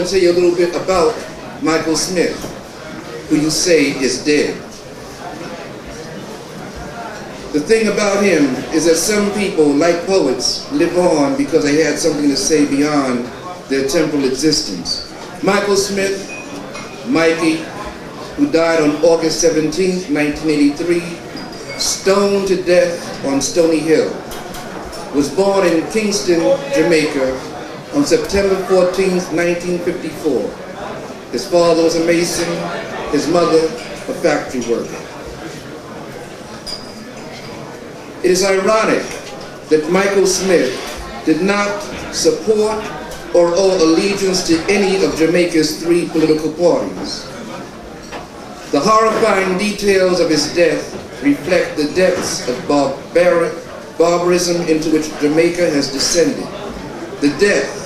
to tell you a little bit about Michael Smith, who you say is dead. The thing about him is that some people, like poets, live on because they had something to say beyond their temporal existence. Michael Smith, Mikey, who died on August 17, 1983, stoned to death on Stony Hill, was born in Kingston, Jamaica on September 14, 1954. His father was a mason, his mother a factory worker. It is ironic that Michael Smith did not support or owe allegiance to any of Jamaica's 3 political parties. The horrifying details of his death reflect the depths of barbarism into which Jamaica has descended. The death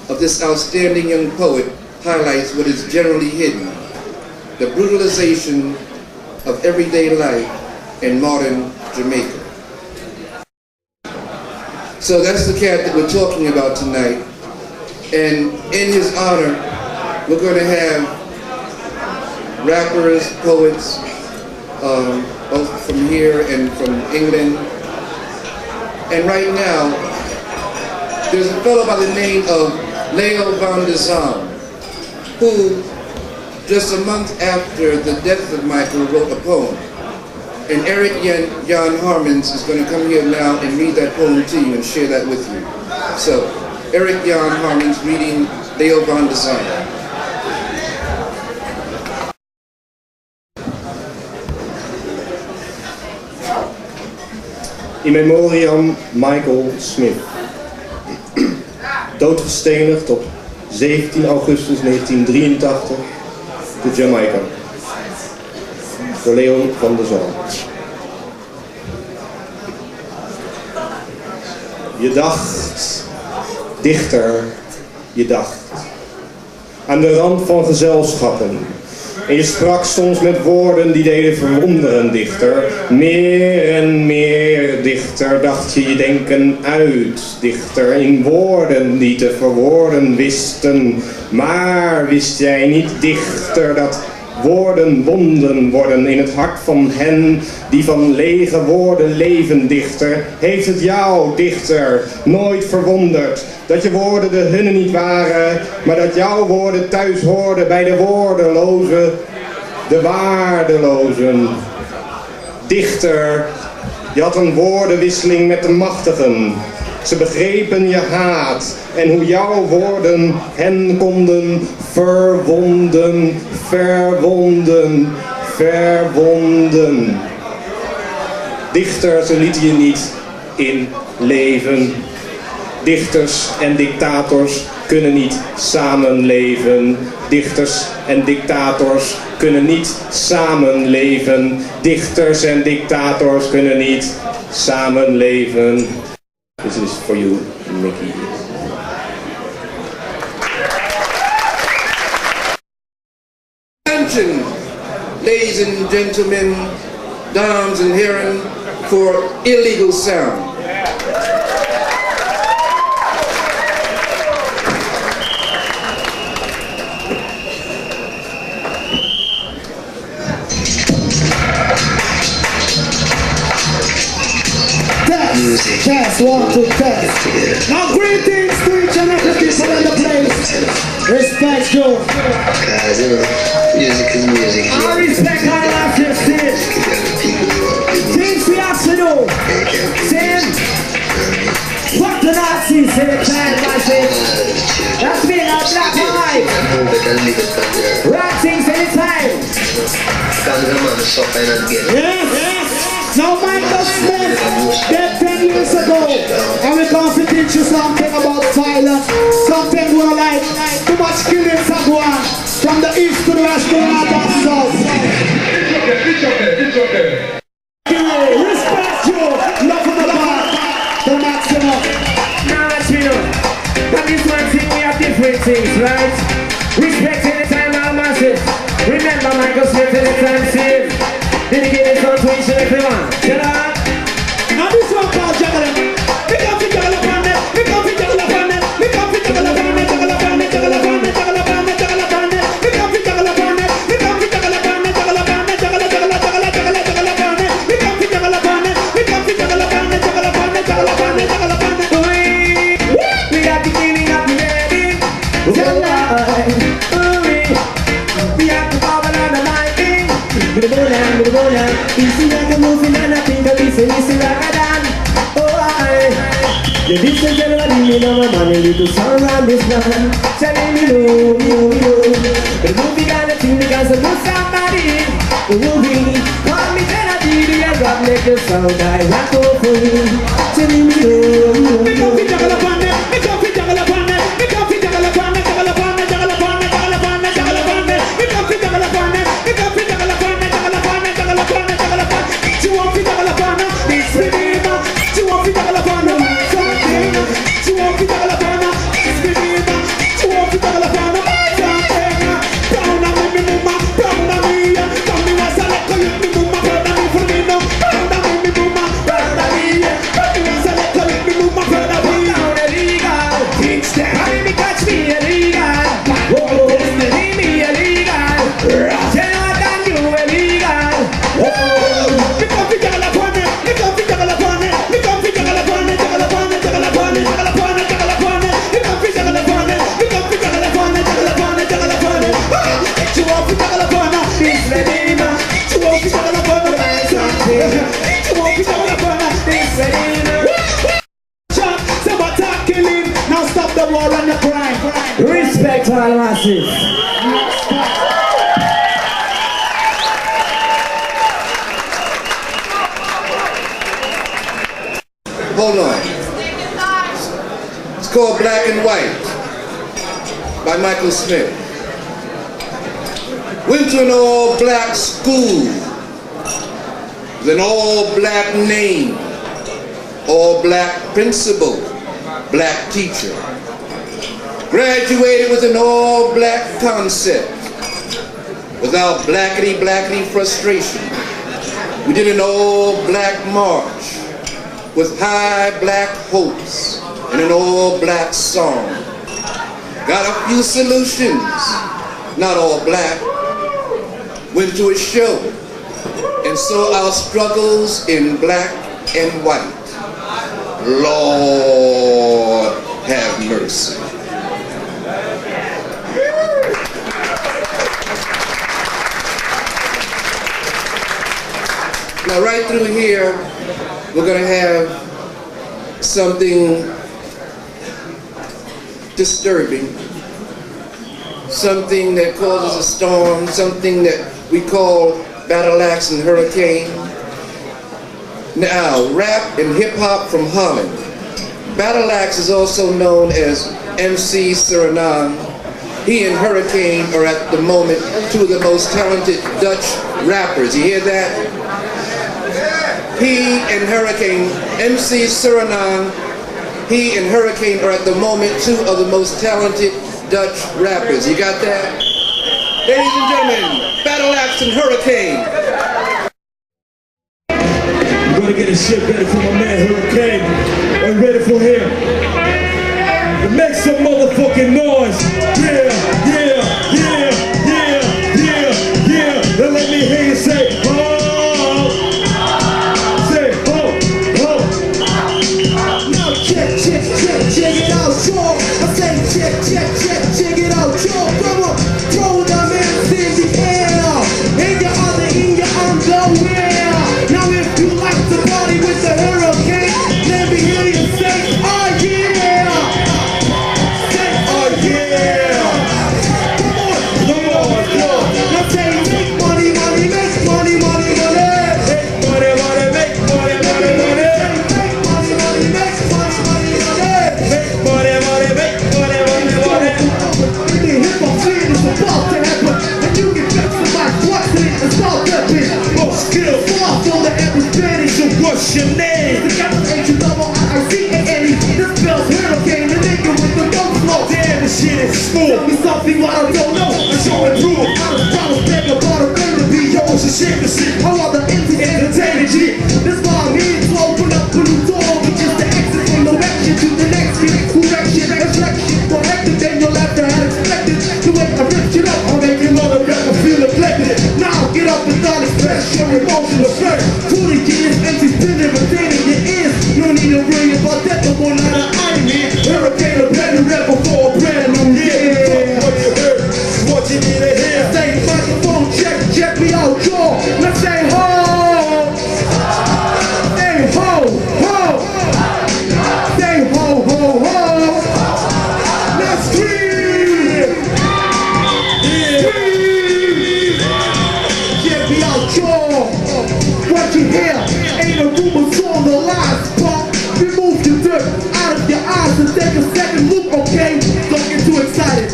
of this outstanding young poet highlights what is generally hidden: the brutalization of everyday life in modern Jamaica. So that's the cat that we're talking about tonight. And in his honor, we're going to have rappers, poets, both from here and from England. And right now, there's a fellow by the name of Leo van der Zalm, who, just a month after the death of Michael, wrote a poem. And Erik Hermans is going to come here now and read that poem to you and share that with you. So, Erik Hermans reading Leo van der Zalm. In memoriam Michael Smith. Doodgestenigd op 17 augustus 1983 te Jamaica. Door Leo van der Zalm. Je dacht, dichter, je dacht, aan de rand van gezelschappen. En je sprak soms met woorden die deden verwonderen, dichter. Meer en meer, dichter, dacht je denken uit, dichter. In woorden die te verwoorden wisten. Maar wist jij niet, dichter, dat woorden wonden worden in het hart van hen die van lege woorden leven, dichter. Heeft het jou, dichter, nooit verwonderd dat je woorden de hunne niet waren, maar dat jouw woorden thuis hoorden bij de woordelozen, de waardelozen? Dichter, je had een woordenwisseling met de machtigen. Ze begrepen je haat en hoe jouw woorden hen konden verwonden, verwonden, verwonden. Dichter, ze lieten je niet in leven. Dichters en dictators kunnen niet samenleven. Dichters en dictators kunnen niet samenleven. Dichters en dictators kunnen niet samenleven. This is for you, Mickey. Attention, ladies and gentlemen, dames and heren, for illegal sound. Test, 1, 2, test. Now greetings to each and every people in the place. Respect you. Guys, you know, music is music. I respect our life justice. Things we have to do. Sing. Fuck the Nazis in the time, my shit. That's me, not black and white. Right things anytime. Yes. Now Michael Smith, dead 10 years ago, and we're going to teach you something about violence, something we're like, too much killing Sagwan, from the east to the west to the north and south. Respect you, love from the back, the maximum. Now let's be known, but this one thing we have different things, right? Respect anytime our masses. Remember Michael Smith anytime save. Dedicated for each and everyone. Now this one called juggling. Pick up the juggle upon it. Pick up the juggle upon it. Pick up the juggle upon it. Juggle upon it. Juggle upon it. Juggle upon it. Ladies and gentlemen, me know my money, little song around this land. Telling me no, the movie got a thing because I know somebody. The movie, call me Tennessee, the rock make the sound I rock over you. Telling me no, me don't fit juggle upon them, me don't fit juggle upon them, me don't fit juggle upon them, juggle upon them, juggle upon them, juggle upon them, juggle upon them, me don't fit juggle upon them, me don't fit juggle upon them, juggle upon them, juggle upon them, juggle upon them. You won't fit juggle upon them, this redeemer. You won't fit juggle upon them. You won't be double up on her, it's me neighbor. You won't be double up on her, brown on me mama, brown on me. Tell me what's a little you me mama, brown on me for me no. Brown on me mama, brown on me. Tell me what's a little you me mama, brown on me. Down illegal, teach them. Baby catch me illegal. Whoa, leave me illegal. Tell what I do illegal. Whoa, me come fi double up on it, me come fi double up on it, me come fi double up on it, double up on it, double up on it, double up on it. Now stop the war and the crime. Respect all masses. Hold on. It's called Black and White by Michael Smith. Went to an all-black school with an all-black name, all-black principal, black teacher. Graduated with an all-black concept without blackety frustration. We did an all-black march with high black hopes and an all-black song. Got a few solutions, not all black. Went to a show and saw our struggles in black and white. Lord have mercy. Now right through here, we're going to have something disturbing, something that causes a storm, something that we call battle axe and hurricane. Now, rap and hip-hop from Holland. Battle axe is also known as MC Suriname. He and Hurricane are at the moment two of the most talented Dutch rappers. You hear that? He and Hurricane, MC Suriname, he and Hurricane are at the moment two of the most talented Dutch rappers. You got that? Ladies and gentlemen, Battle Axe and Hurricane. I'm gonna get this shit ready for my man Hurricane. Are you ready for him? Make some motherfucking noise. Yeah, yeah, yeah, yeah, yeah, yeah. Now let me hear you say, oh. Say, oh, oh. Now check it out, y'all. I say check it out, y'all. Come on, throw them in the air. In your underwear. Now if you like to party with the Hurricane, let me hear you say, oh yeah. Say, oh yeah. Come on, now say, make money, make money. Make money, make money. Make money, make the hip-hop scene is about to happen, and you can fix the mic, what's it, and start that bitch. More skill, Far from the average Spanish. so what's your name? The capital H-double-I-I-C-A-N-E. This spells Hurricane, the nigga with the dope flow. Damn, this shit is smooth. Tell me something what I don't know. I'm showing proof. I was promised back about a thing to be yo, it's a shit to shit. I want the entertainment shit. This why I'm here to open up a new door, which is the exit from the action to the next shit. Correction, reflection, corrected, then you'll have to have expected. The way I rip shit up, I'll make you mother rapper feel neglected. Now get up and start express your emotional strength. 40 years, empty spinning, retaining your ears. You don't need to worry about that, no more not an enemy. Hurricane, a brand new rapper for a brand new year. What you heard, what you need to hear. Say microphone check me out, y'all. Let's say ho. Say ho. Say ho. dirt out of your eyes and take a second look, okay? Don't get too excited.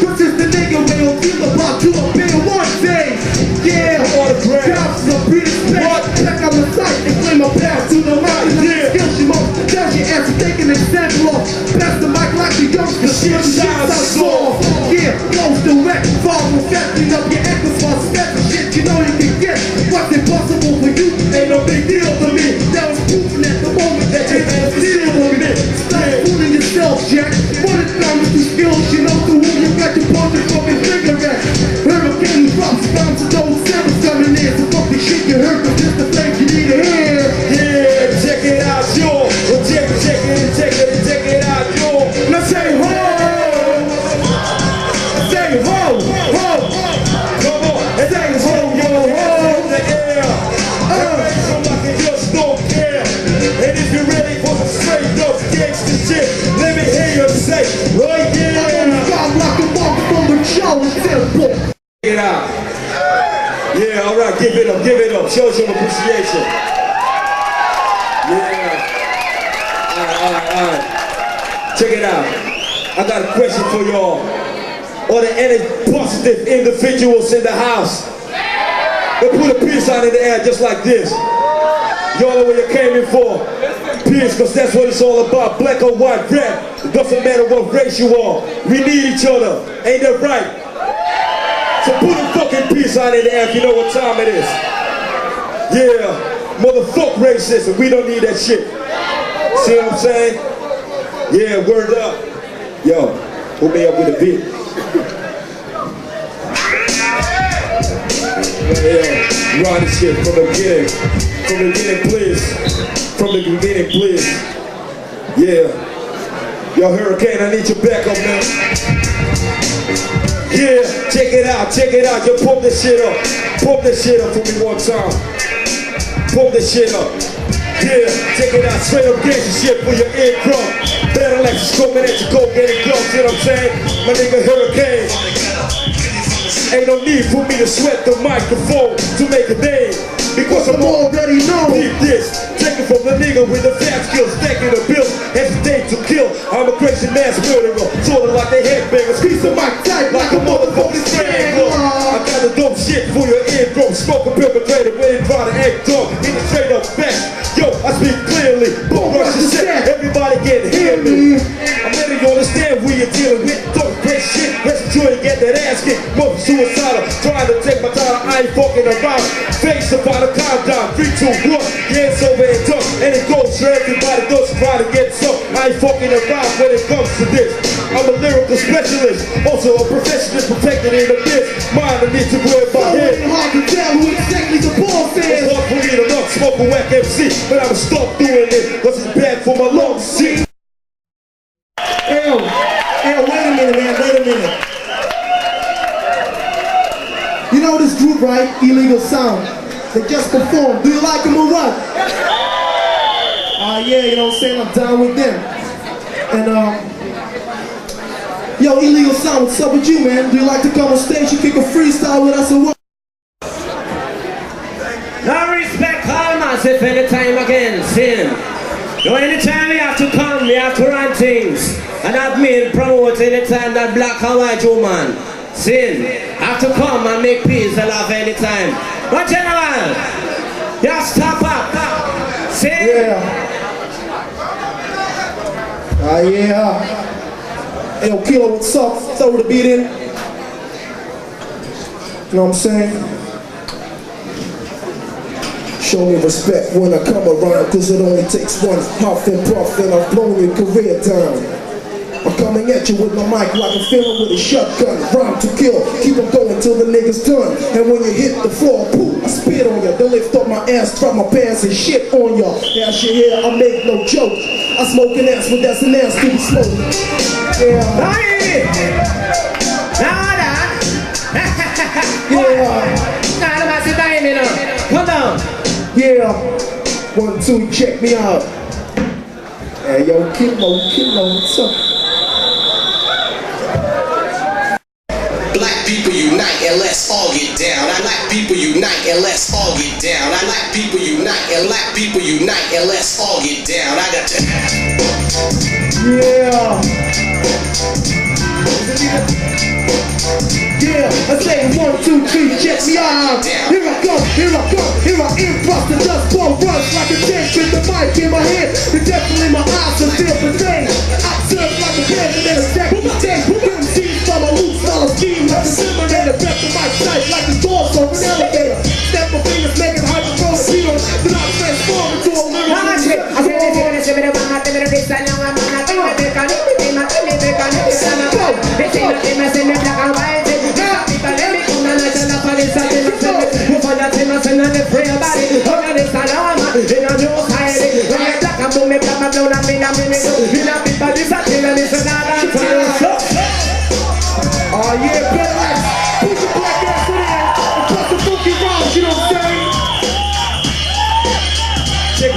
Cause it's the nigga we don't feel about you up in one day. Yeah, jobs are pretty space. Check out the site and claim a pass to the mic. Yeah, skill she most does your answer, take an example of. Pass the mic like the youngster, shit sounds soft. Yeah, close direct, far from fetching up your echoes for special shit you know you can get. What's impossible for you ain't no big deal to me. That was proven at the moment that you had a deal with me. Stop fooling yourself, Jack. What it comes to skills, you know to who you got your punch and fucking finger at. Hurricane drops, bounce to those sevens coming in. So fucking shit you heard, cause just the flames you need to hear. Yeah, check it out, yo. Check it out, yo. Now say ho! Say ho! Ho! Come on, and say ho, yo, ho in the air. Everybody somebody just don't care. And if you're ready for some straight up gangsta shit, let me hear you say, right there. I'm like a monk from the show and temple. Check it out. Yeah, alright, give it up. Show some appreciation. Yeah. Alright. Check it out. I got a question for y'all. Are there any positive individuals in the house? They put a peace out in the air just like this. Y'all know what you came in for. Peace, cause that's what it's all about. Black or white, red. It doesn't matter what race you are. We need each other. Ain't that right? So put a fucking peace out in the air if you know what time it is. Yeah, motherfuck racism. We don't need that shit. See what I'm saying? Yeah, word up. Yo, hook me up with a beat. Yeah, run this shit from the beginning. From the beginning, please. From the beginning, please. Yeah. Yo, Hurricane, I need your backup, man. Yeah, check it out. Yo, pump this shit up. Pump this shit up for me one time. Pump this shit up. Yeah, check it out. Straight up gangsta shit for your income. Better like it's coming at you, go get it close. You know what I'm saying? My nigga Hurricane. Ain't no need for me to sweat the microphone to make a name. Because I'm already known. Keep this. Take it from the nigga with the fat skills, stacking the bills, hesitate to kill. I'm a crazy mass murderer, sorta like the headbangers. Piece of my type like a motherfucking strangler. I got the dope shit for your eardrum. Smoke a perpetrator when it try to act dumb. In the straight up back. Yo, I speak clearly. Boom, rush the set. Everybody can hear me. I'm letting you understand who you're dealing with. Don't break shit. Rest assured you get that ass kicked. Mother suicidal. Trying to take my time. I ain't fucking around. Face about a countdown. 3, 2, 1. Yeah, it's over and done. And it goes for everybody does try to get some. I ain't fucking around when it comes to this. I'm a lyrical specialist. Also a professional protected in the biz. Mind I need to worry about him. It's hard to tell who exactly the boss is. It's hard for me to not smoke a whack MC. But I'ma stop doing it. Cause it's bad for my lungs. See? Ew, wait a minute, man, wait a minute. You know this group, right? Illegal Sound. They just performed. Do you like them or what? Yeah, you know what I'm saying? I'm down with them. And yo, Illegal Sound, what's up with you, man? Do you like to come on stage and kick a freestyle with us or what? Now respect Hermans if anytime again, sin. No, anytime we have to come, we have to run things. And that means promote anytime that black and white woman. Sin. Have to come and make peace and love anytime. But general, just stop up. Sin. Yeah. Yeah. Yo, Kilo, what's up? Throw the beat in. You know what I'm saying? Show me respect when I come around, cause it only takes one huff and puff and I've blown your career down. I'm coming at you with my mic like I'm feeling with a shotgun. Rhyme to kill, keep on going till the nigga's done. And when you hit the floor, poof, I spit on ya. Then lift up my ass, drop my pants and shit on ya. That shit here, I make no joke. I smoke an ass, but that's an ass to be smoking. Yeah. Come down. Yeah. 1, 2, check me out. Hey, yo, Kilo, what's up? Black people unite and let's all get down. I like people unite and let's all get down. I like people unite and like people unite and let's all get down. I got to. Yeah. Yeah, I say 1, 2, 3, check me out. Here I go, here I go, here I am, bust the dust ball rush like a tank with the mic in my hand. The devil in my eyes and feel the same. I serve like a band and then a stack of mistakes. MCs from a Luc Sala scheme like a simmer and a breath of my sight like the doors of an elevator. Step my fingers, make it hard to throw a beat on. Then I transform into a lyrical. Oh yeah, better like put your black ass in there and put some funky rhymes, you know what I'm saying? Check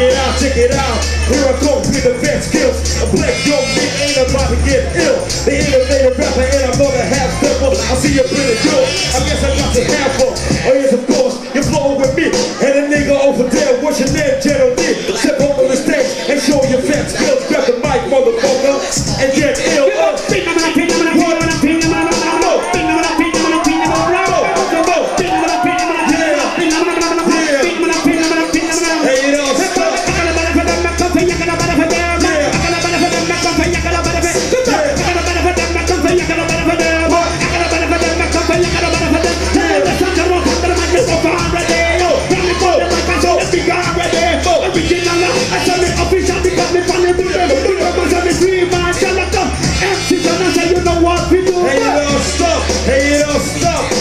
it out, here I go with the best skills. A black young nigga ain't about to get ill. The innovative rapper and I'm gonna have step up. I see you pretty good, I guess I got to have up. Oh yes, of course, you're flowing with me. And a nigga over there, what's your name, General D? Step over the stage and show your fat skills. Grab the mic, motherfucker, and get ill.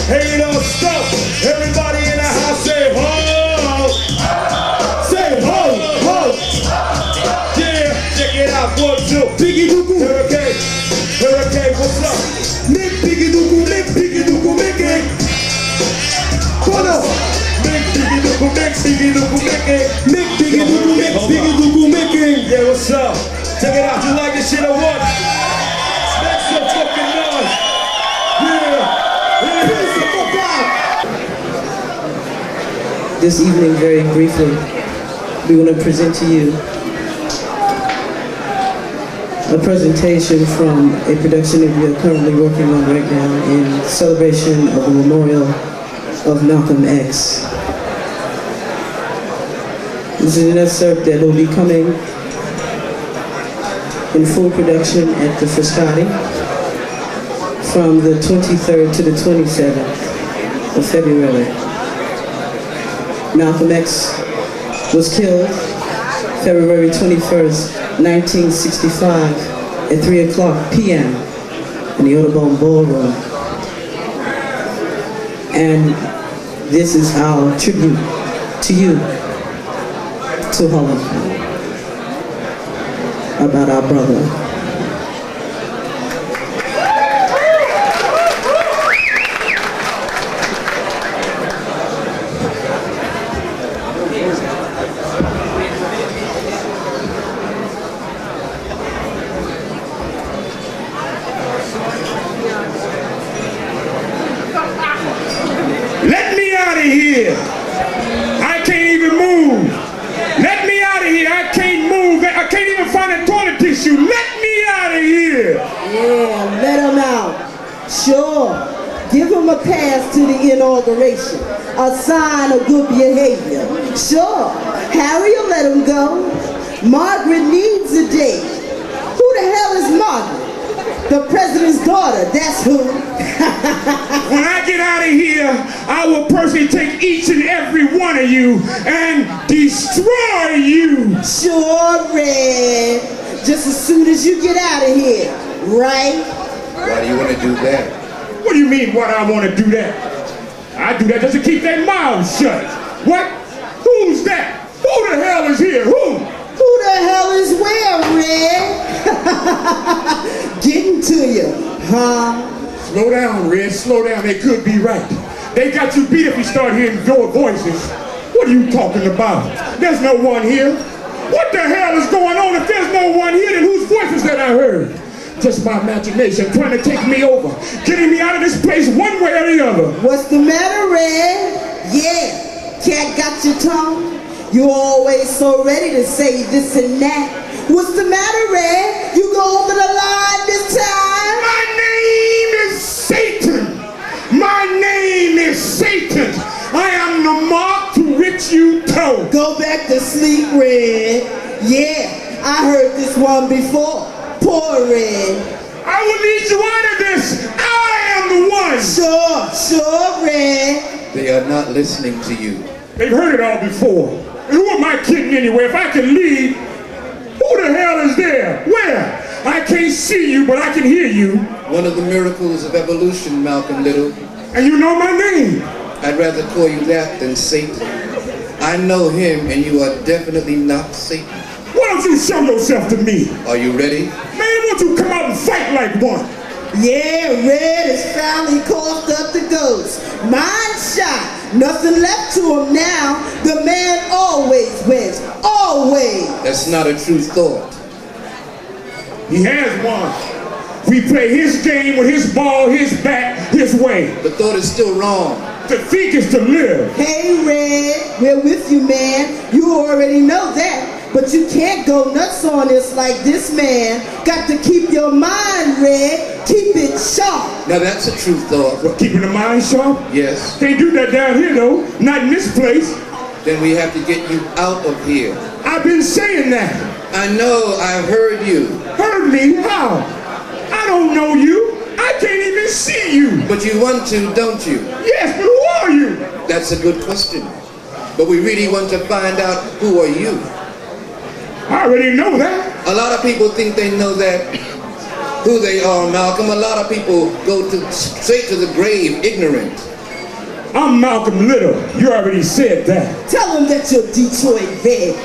Hey, don't stop. Everybody in the house say ho. Say ho, ho. Yeah, check it out. 1, 2. Biggie Doo-Doo. Hurricane, what's up? Make Biggie Doo-Doo, make Biggie Doo-Doo, make it. Hold up. Make Biggie Doo-Doo, make Biggie Doo-Doo, make it. Make Biggie Doo-Doo, make Biggie Doo-Doo, make it. Yeah, what's up? Check it out. You like this shit or what? Make some fucking noise. Yeah. This evening, very briefly, we want to present to you a presentation from a production that we are currently working on right now in celebration of the memorial of Malcolm X. This is an excerpt that will be coming in full production at the Frascati from the 23rd to the 27th of February. Malcolm X was killed February 21st, 1965 at 3:00 p.m. in the Audubon Ballroom. And this is our tribute to you, to Hoeck, about our brother. I can't even move. Let me out of here. I can't move. I can't even find a toilet tissue. Let me out of here. Yeah, let him out. Sure. Give him a pass to the inauguration. A sign of good behavior. Sure. Harry will let him go. Margaret needs a date. Who the hell is Margaret? The president's daughter, that's who. When I get out of here, I will personally take each and every one of you and destroy you. Sure, Red. Just as soon as you get out of here, right? Why do you want to do that? What do you mean, why do I want to do that? I do that just to keep their mouths shut. What? Who's that? Who the hell is here? Who? Who the hell is where, Red? Getting to you, huh? Slow down, Red, slow down. They could be right. They got you beat if you start hearing your voices. What are you talking about? There's no one here. What the hell is going on? If there's no one here, then whose voices that I heard? Just my imagination trying to take me over, getting me out of this place one way or the other. What's the matter, Red? Yeah, cat got your tongue? You always so ready to say this and that. What's the matter, Red? You go over the line this time? My name is Satan. My name is Satan. I am the mark to which you toe. Go back to sleep, Red. Yeah, I heard this one before. Poor Red. I will lead you out of this. I am the one. Sure, Red. They are not listening to you. They've heard it all before. And who am I kidding anyway? If I can lead, who the hell is there? Where? I can't see you, but I can hear you. One of the miracles of evolution, Malcolm Little. And you know my name. I'd rather call you that than Satan. I know him, and you are definitely not Satan. Why don't you show yourself to me? Are you ready? Man, why don't you come out and fight like one? Yeah, Red has finally coughed up the ghost. Mind shot. Nothing left to him now. The man always wins. Always. That's not a true thought. He has won. We play his game with his ball, his bat, his way. The thought is still wrong. To think is to live. Hey, Red, we're with you, man. You already know that. But you can't go nuts on us like this, man. Got to keep your mind, Red. Keep it sharp. Now that's a true thought. What, keeping the mind sharp? Yes. Can't do that down here, though. Not in this place. Then we have to get you out of here. I've been saying that. I know, I've heard you. Heard me? How? I don't know you. I can't even see you. But you want to, don't you? Yes, but who are you? That's a good question. But we really want to find out, who are you? I already know that. A lot of people think they know that, who they are, Malcolm. A lot of people go straight to the grave ignorant. I'm Malcolm Little. You already said that. Tell them that you're Detroit Red.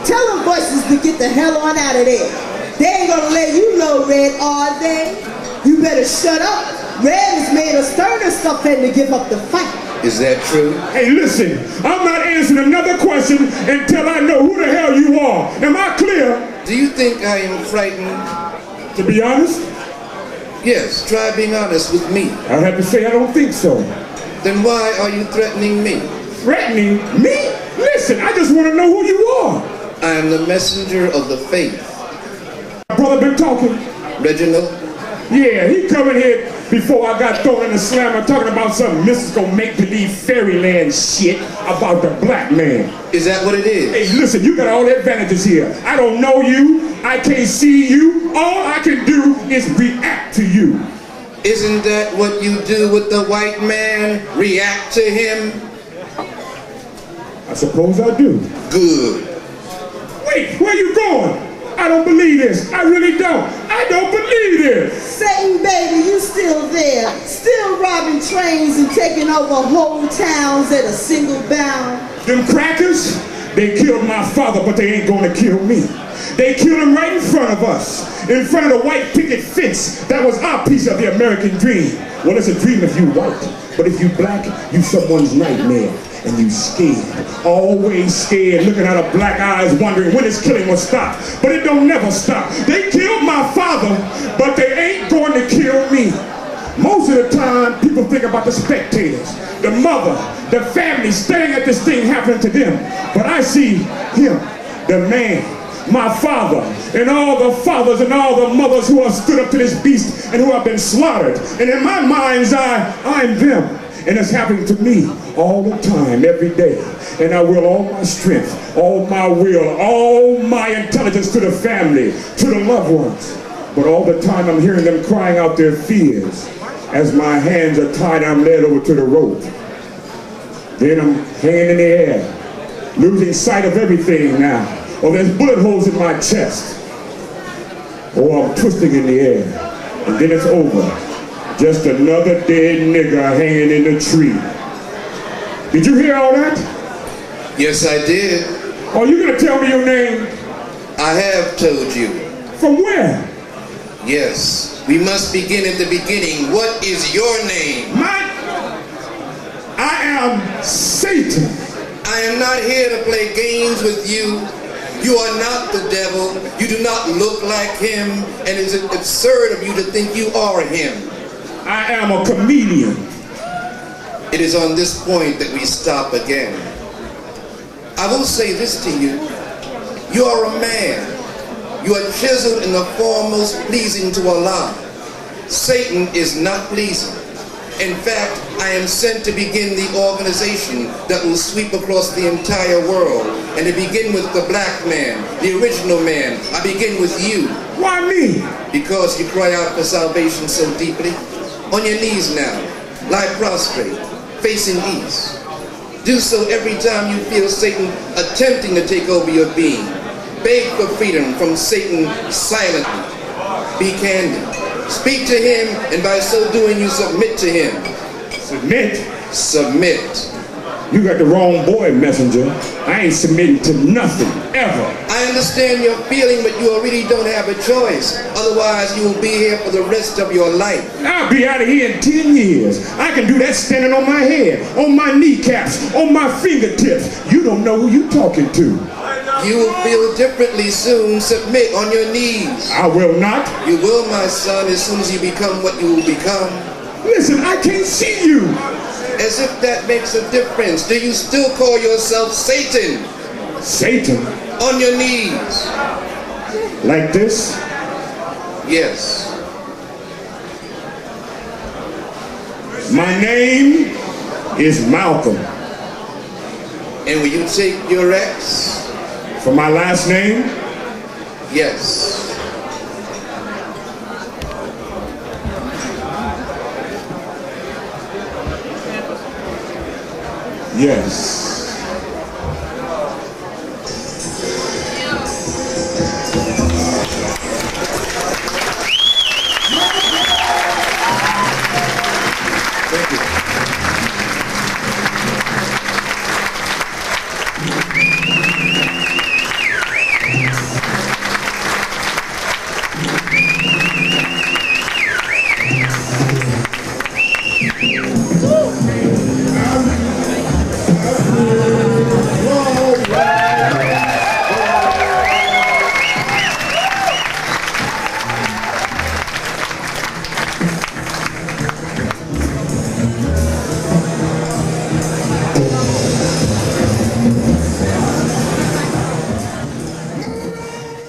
Tell them voices to get the hell on out of there. They ain't gonna let you know, Red, are they? You better shut up. Red has made us turn us stuff in to give up the fight. Is that true? Hey, listen, I'm not answering another question until I know who the hell you are. Am I clear? Do you think I am frightened? To be honest? Yes, try being honest with me. I have to say I don't think so. Then why are you threatening me? Threatening me? Listen, I just want to know who you are. I am the messenger of the faith. My brother been talking. Reginald? Yeah, he coming here before I got thrown in the slammer talking about some mystical make-believe fairyland shit about the black man. Is that what it is? Hey, listen, you got all the advantages here. I don't know you. I can't see you. All I can do is react to you. Isn't that what you do with the white man? React to him? I suppose I do. Good. Wait, where you going? I don't believe this. I really don't. I don't believe this. Satan, baby, you still there. Still robbing trains and taking over whole towns at a single bound. Them crackers, they killed my father, but they ain't gonna kill me. They killed him right in front of us, in front of the white picket fence. That was our piece of the American dream. Well, it's a dream if you white, but if you black, you someone's nightmare. And you scared, always scared, looking at her black eyes, wondering when his killing will stop. But it don't never stop. They killed my father, but they ain't going to kill me. Most of the time, people think about the spectators, the mother, the family staring at this thing happening to them. But I see him, the man, my father, and all the fathers and all the mothers who have stood up to this beast and who have been slaughtered. And in my mind's eye, I'm them. And it's happening to me all the time, every day. And I will all my strength, all my will, all my intelligence to the family, to the loved ones. But all the time I'm hearing them crying out their fears. As my hands are tied, I'm led over to the rope. Then I'm hanging in the air, losing sight of everything now. Oh, there's bullet holes in my chest. Oh, I'm twisting in the air. And then it's over. Just another dead nigger hanging in the tree. Did you hear all that? Yes, I did. Are you gonna tell me your name? I have told you. From where? Yes, we must begin at the beginning. What is your name? I am Satan. I am not here to play games with you. You are not the devil. You do not look like him, and it is absurd of you to think you are him. I am a chameleon. It is on this point that we stop again. I will say this to you. You are a man. You are chiseled in the form most pleasing to Allah. Satan is not pleasing. In fact, I am sent to begin the organization that will sweep across the entire world. And to begin with the black man, the original man, I begin with you. Why me? Because you cry out for salvation so deeply. On your knees now, lie prostrate, facing east. Do so every time you feel Satan attempting to take over your being. Beg for freedom from Satan silently. Be candid. Speak to him, and by so doing you submit to him. Submit? Submit. You got the wrong boy, messenger. I ain't submitting to nothing, ever. I understand your feeling, but you already don't have a choice. Otherwise, you will be here for the rest of your life. I'll be out of here in 10 years. I can do that standing on my head, on my kneecaps, on my fingertips. You don't know who you're talking to. You will feel differently soon. Submit on your knees. I will not. You will, my son, as soon as you become what you will become. Listen, I can't see you. As if that makes a difference. Do you still call yourself Satan? Satan? On your knees. Like this? Yes. My name is Malcolm. And will you take your X? For my last name? Yes. Yes.